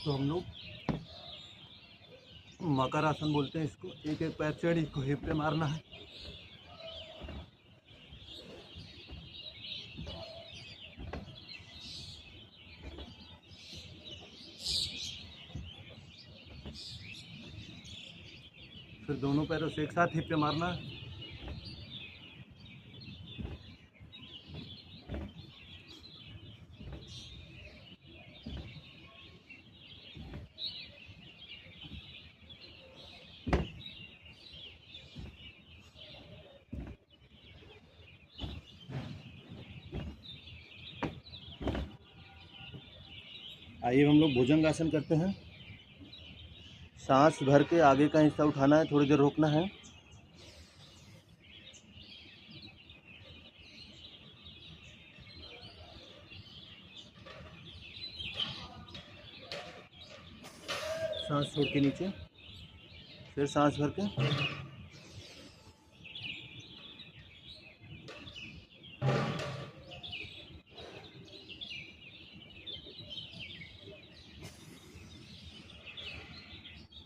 तो हम लोग मकर आसन बोलते हैं इसको। एक एक पैर चढ़ इसको हिप पे मारना है। फिर दोनों पैरों से एक साथ हिप पे मारना है। आइए हम लोग भुजंगासन करते हैं। सांस भर के आगे का हिस्सा उठाना है, थोड़ी देर रोकना है। सांस छोड़ के नीचे, फिर सांस भर के,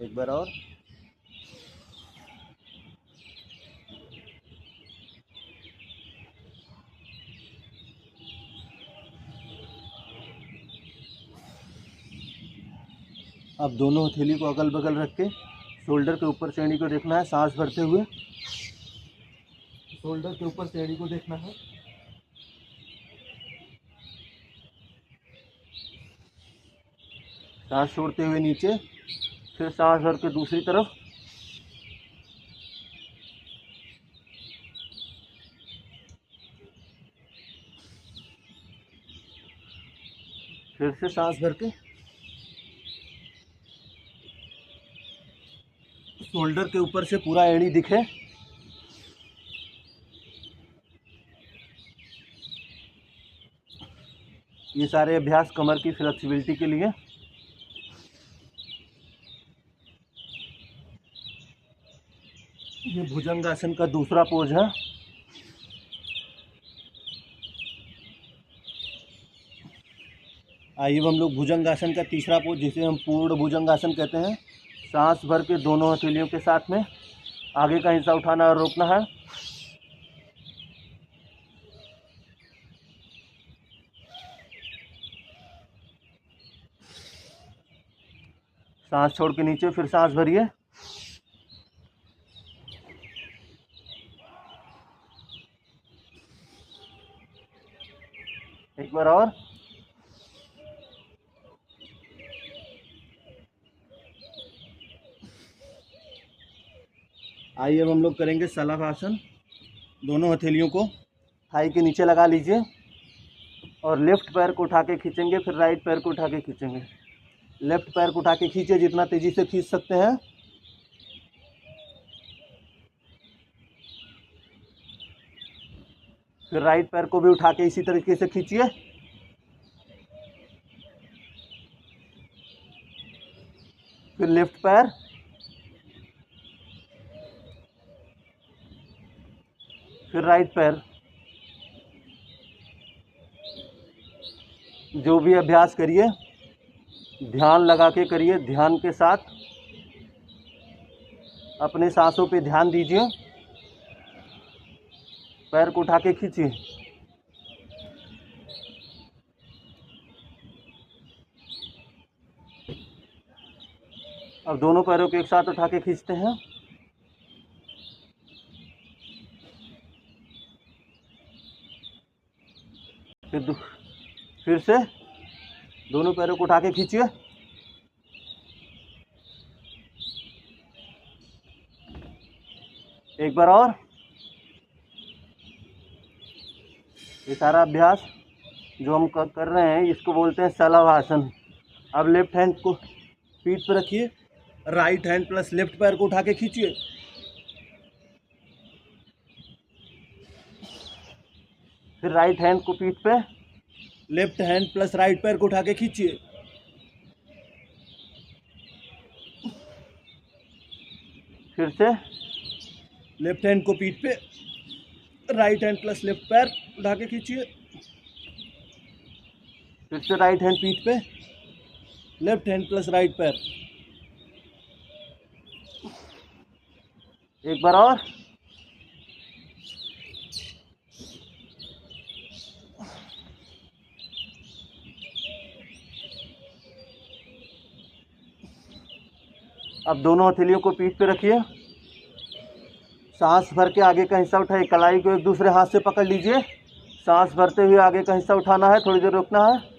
एक बार और। अब दोनों हथेली को अगल बगल रख के शोल्डर के ऊपर श्रेणी को देखना है, सांस भरते हुए शोल्डर के ऊपर श्रेणी को देखना है। सांस छोड़ते हुए नीचे, फिर सांस भर के दूसरी तरफ। फिर से सांस भर के शोल्डर के ऊपर से पूरा एड़ी दिखे। ये सारे अभ्यास कमर की फ्लेक्सिबिलिटी के लिए। ये भुजंगासन का दूसरा पोज है। आइए हम लोग भुजंगासन का तीसरा पोज, जिसे हम पूर्ण भुजंगासन कहते हैं। सांस भर के दोनों हथेलियों के साथ में आगे का हिस्सा उठाना और रोकना है। सांस छोड़ के नीचे, फिर सांस भरिए। एक बार और। आइए अब हम लोग करेंगे शलभासन। दोनों हथेलियों को थाई के नीचे लगा लीजिए और लेफ्ट पैर को उठा के खींचेंगे, फिर राइट पैर को उठा के खींचेंगे। लेफ्ट पैर को उठा के खींचे, जितना तेजी से खींच सकते हैं। फिर राइट पैर को भी उठा के इसी तरीके से खींचिए। फिर लेफ्ट पैर, फिर राइट पैर। जो भी अभ्यास करिए ध्यान लगा के करिए, ध्यान के साथ अपने सांसों पे ध्यान दीजिए। पैर को उठा के खींचिए। अब दोनों पैरों को एक साथ उठा के खींचते हैं। फिर से दोनों पैरों को उठा के खींचिए। एक बार और। ये सारा अभ्यास जो हम कर रहे हैं इसको बोलते हैं शलभासन। अब लेफ्ट हैंड को पीठ पर रखिए, राइट हैंड प्लस लेफ्ट पैर को उठा के खींचिए। फिर राइट हैंड को पीठ पे, लेफ्ट हैंड प्लस राइट पैर को उठा के खींचिए। फिर से लेफ्ट हैंड को पीठ पे, राइट हैंड प्लस लेफ्ट पैर उठा के खींचिए। फिर से राइट हैंड पीठ पे, लेफ्ट हैंड प्लस राइट पैर। एक बार और। अब दोनों हथेलियों को पीठ पे रखिए, सांस भर के आगे का हिस्सा उठाइए, कलाई को एक दूसरे हाथ से पकड़ लीजिए, सांस भरते हुए आगे का हिस्सा उठाना है, थोड़ी देर रुकना है।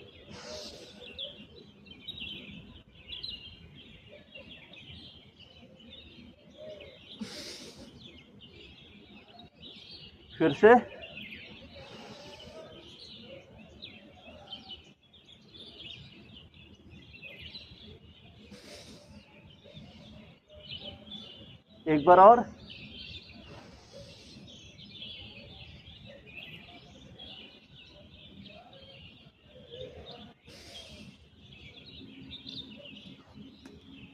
फिर से। एक बार और।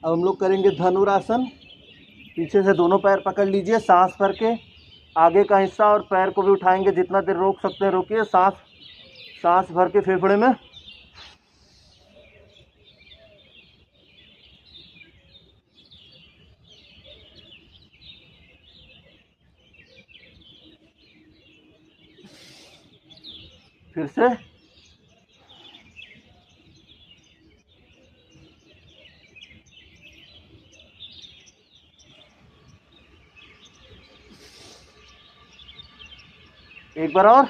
अब हम लोग करेंगे धनुरासन। पीछे से दोनों पैर पकड़ लीजिए, सांस भर के आगे का हिस्सा और पैर को भी उठाएंगे, जितना देर रोक सकते हैं रोकिए। सांस भर के फेफड़े में। फिर से। एक बार और।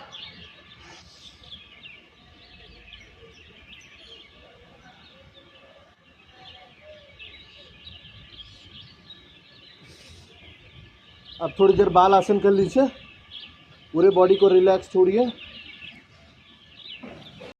अब थोड़ी देर बाल आसन कर लीजिए, पूरे बॉडी को रिलैक्स छोड़िए।